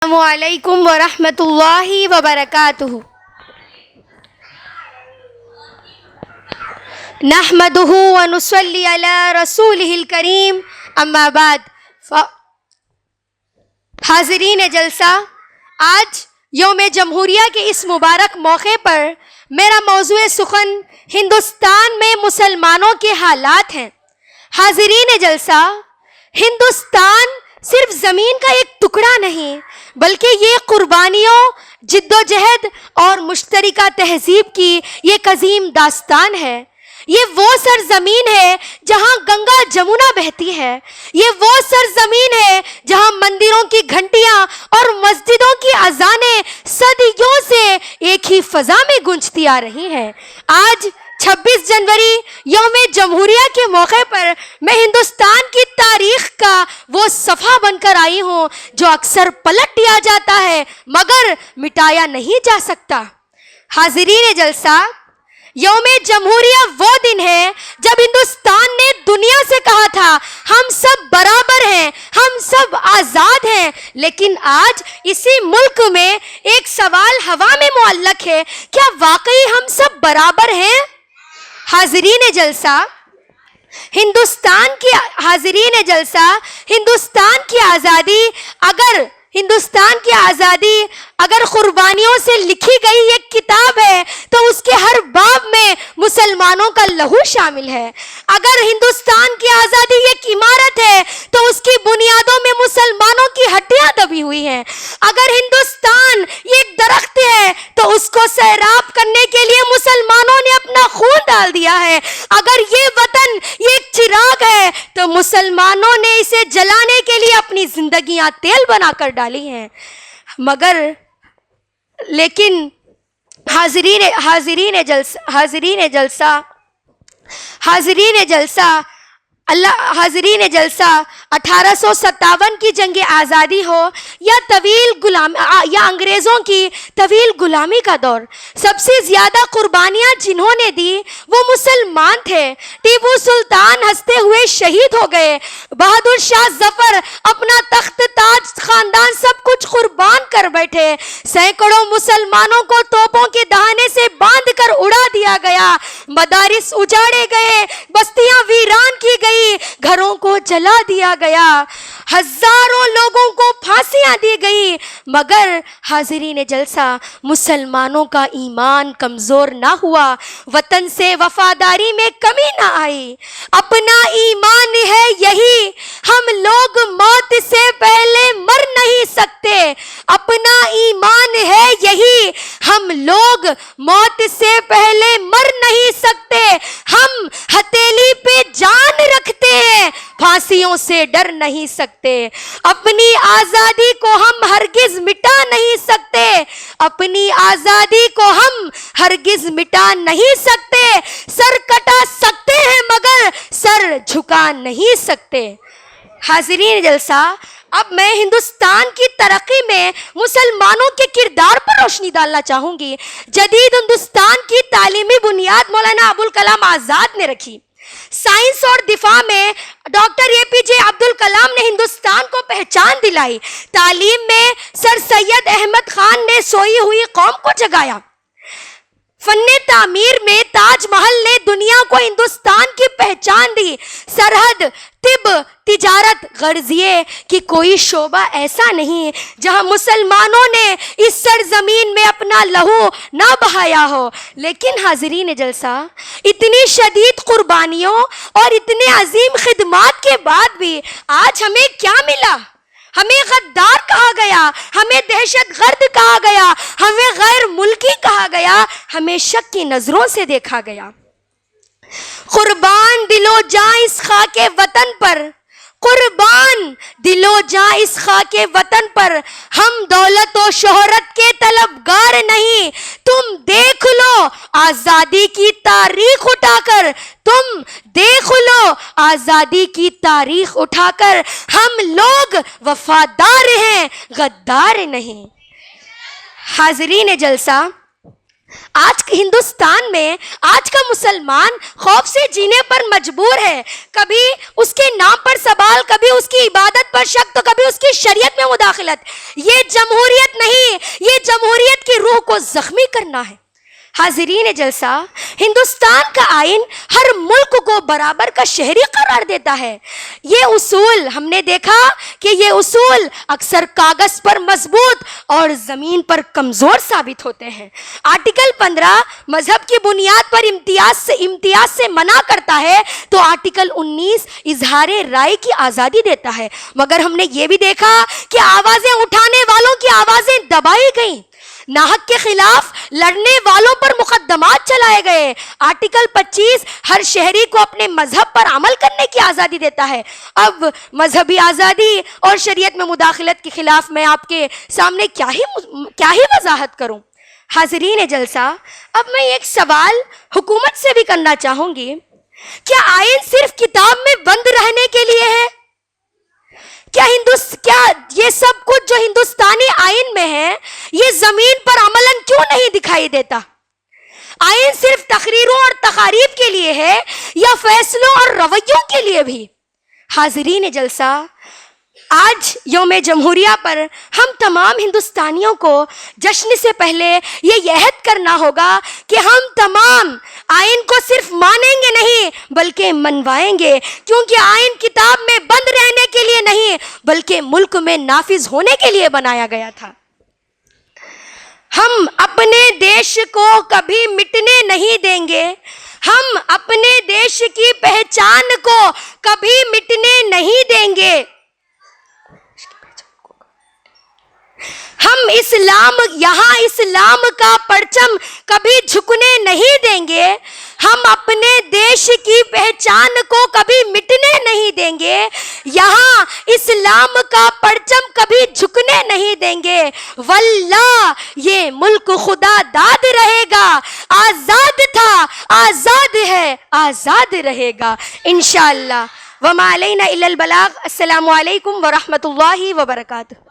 السلام علیکم ورحمۃ اللہ وبرکاتہ۔ نحمدہ ونصلی علی رسولہ الکریم، اما بعد۔ حاضرین جلسہ، آج یوم جمہوریہ کے اس مبارک موقع پر میرا موضوع سخن ہندوستان میں مسلمانوں کے حالات ہیں۔ حاضرین جلسہ، ہندوستان صرف زمین کا ایک ٹکڑا نہیں بلکہ یہ قربانیوں، جد و جہد اور مشترکہ تہذیب کی ایک عظیم داستان ہے۔ یہ وہ سرزمین ہے جہاں گنگا جمنا بہتی ہے۔ یہ وہ سرزمین ہے جہاں مندروں کی گھنٹیاں اور مسجدوں کی اذانیں صدیوں سے ایک ہی فضا میں گونجتی آ رہی ہیں۔ آج 26 جنوری یوم جمہوریہ کے موقع پر میں ہندوستان کی تاریخ کا وہ صفحہ بن کر آئی ہوں جو اکثر پلٹ دیا جاتا ہے مگر مٹایا نہیں جا سکتا۔ حاضرین جلسہ، یوم جمہوریہ وہ دن ہے جب ہندوستان نے دنیا سے کہا تھا ہم سب برابر ہیں، ہم سب آزاد ہیں، لیکن آج اسی ملک میں ایک سوال ہوا میں معلق ہے، کیا واقعی ہم سب برابر ہیں؟ حاضرین جلسہ، ہندوستان کی آزادی اگر قربانیوں سے لکھی گئی ایک کتاب ہے تو اس کے ہر باب میں مسلمانوں کا لہو شامل ہے۔ اگر ہندوستان کی آزادی ایک عمارت ہے تو اس کی بنیادوں میں مسلمانوں کی ہڈیاں دبی ہوئی ہیں۔ اگر ہندوستان ایک درخت ہے تو اس کو سیراب کرنے کے لیے مسلمانوں نے اپنا خون ڈال دیا ہے۔ اگر یہ وطن ایک چراغ ہے تو مسلمانوں نے اسے جلانے کے لیے اپنی زندگیاں تیل بنا کر ڈالی ہیں۔ لیکن حاضرین جلسہ 1857 کی جنگ آزادی ہو یا انگریزوں کی طویل غلامی کا دور، سب سے زیادہ قربانیاں جنہوں نے دی وہ مسلمان تھے۔ ٹیپو سلطان ہنستے ہوئے شہید ہو گئے، بہادر شاہ ظفر اپنا تخت تاج خاندان سب کچھ قربان کر بیٹھے، سینکڑوں مسلمانوں کو توپوں کے دہانے سے باندھ کر اڑا دیا گیا، مدارس اجاڑے گئے، بستیاں ویران کی گئی، گھروں کو جلا دیا گیا، ہزاروں لوگوں کو پھانسیاں دی گئی، مگر حاضرین جلسہ مسلمانوں کا ایمان کمزور نہ ہوا، وطن سے وفاداری میں کمی نہ آئی۔ اپنا ایمان ہے یہی، ہم لوگ موت سے پہلے مر نہیں سکتے۔ اپنا ایمان ہے یہی، ہم لوگ موت سے پہلے مر نہیں سکتے، ہم ہتھیلی پہ جان رکھتے ہیں، پھانسیوں سے ڈر نہیں سکتے۔ اپنی آزادی کو ہم ہرگز مٹا نہیں سکتے، اپنی آزادی کو ہم ہرگز مٹا نہیں سکتے، سر کٹا سکتے ہیں مگر سر جھکا نہیں سکتے۔ حاضرین جلسہ، اب میں ہندوستان کی ترقی میں مسلمانوں کے کردار پر روشنی ڈالنا چاہوں گی۔ جدید ہندوستان کی تعلیمی بنیاد مولانا ابوالکلام آزاد نے رکھی۔ سائنس اور دفاع میں ڈاکٹر اے پی جے عبدالکلام نے ہندوستان کو پہچان دلائی۔ تعلیم میں سر سید احمد خان نے سوئی ہوئی قوم کو جگایا۔ فن تعمیر میں تاج محل نے دنیا کو ہندوستان کی پہچان دی۔ سرحد، طب، تجارت، غرض یہ کہ کوئی شعبہ ایسا نہیں جہاں مسلمانوں نے اس سرزمین میں اپنا لہو نہ بہایا ہو۔ لیکن حاضرین جلسہ، اتنی شدید قربانیوں اور اتنے عظیم خدمات کے بعد بھی آج ہمیں کیا ملا؟ ہمیں غدار کہا گیا، ہمیں دہشت گرد کہا گیا، ہمیں غیر ملکی کہا گیا، ہمیں شک کی نظروں سے دیکھا گیا۔ قربان دل و جاں اس خاک وطن پر، قربان دل و جاں اس خاک وطن پر، ہم دولت و شہرت کے طلبگار نہیں۔ تم دیکھ لو آزادی کی تاریخ اٹھا کر، تم دیکھ لو آزادی کی تاریخ اٹھا کر، ہم لوگ وفادار ہیں، غدار نہیں۔ حاضرین جلسہ، آج ہندوستان میں آج کا مسلمان خوف سے جینے پر مجبور ہے. کبھی اس کے نام پر سوال، کبھی اس کی عبادت پر شک، تو کبھی اس کی شریعت میں مداخلت. یہ جمہوریت نہیں، یہ جمہوریت کی روح کو زخمی کرنا ہے. حاضرین جلسہ، ہندوستان کا آئین ہر ملک کو برابر کا شہری قرار دیتا ہے. یہ اصول ہم نے دیکھا کہ یہ اصول اکثر کاغذ پر مضبوط اور زمین پر کمزور ثابت ہوتے ہیں. آرٹیکل 15 مذہب کی بنیاد پر امتیاز سے منع کرتا ہے، تو آرٹیکل 19 اظہار رائے کی آزادی دیتا ہے. مگر ہم نے یہ بھی دیکھا کہ آوازیں اٹھانے والوں کی آوازیں دبائی گئیں، ناحق کے خلاف لڑنے والوں پر مقدمات چلائے گئے. آرٹیکل 25 ہر شہری کو اپنے مذہب پر عمل کرنے کی آزادی دیتا ہے. اب مذہبی آزادی اور شریعت میں مداخلت کے خلاف میں آپ کے سامنے کیا ہی وضاحت کروں. حاضرین جلسہ، اب میں ایک سوال حکومت سے بھی کرنا چاہوں گی. کیا آئین صرف کتاب میں بند رہنے کے لیے ہے؟ کیا یہ سب کچھ جو ہندوستانی آئین میں ہے، یہ زمین پر عملاً کیوں نہیں دکھائی دیتا؟ آئین صرف تقریروں اور تقاریب کے لیے ہے یا فیصلوں اور رویوں کے لیے بھی؟ حاضرین جلسہ، آج یوم جمہوریہ پر ہم تمام ہندوستانیوں کو جشن سے پہلے یہ عہد کرنا ہوگا کہ ہم تمام آئین کو صرف مانیں گے نہیں بلکہ منوائیں گے، کیونکہ آئین کتاب میں بند رہنے کے لیے نہیں بلکہ ملک میں نافذ ہونے کے لیے بنایا گیا تھا. ہم اپنے دیش کو کبھی مٹنے نہیں دیں گے، ہم اپنے دیش کی پہچان کو کبھی مٹنے نہیں دیں گے. ہم اسلام کا پرچم کبھی جھکنے نہیں دیں گے، ہم اپنے دیش کی پہچان کو کبھی مٹنے نہیں دیں گے، یہاں اسلام کا پرچم کبھی جھکنے نہیں دیں گے. واللہ یہ ملک خدا داد رہے گا، آزاد تھا، آزاد ہے، آزاد رہے گا انشاءاللہ. وما علینا الا البلاغ. السلام علیکم ورحمۃ اللہ وبرکاتہ.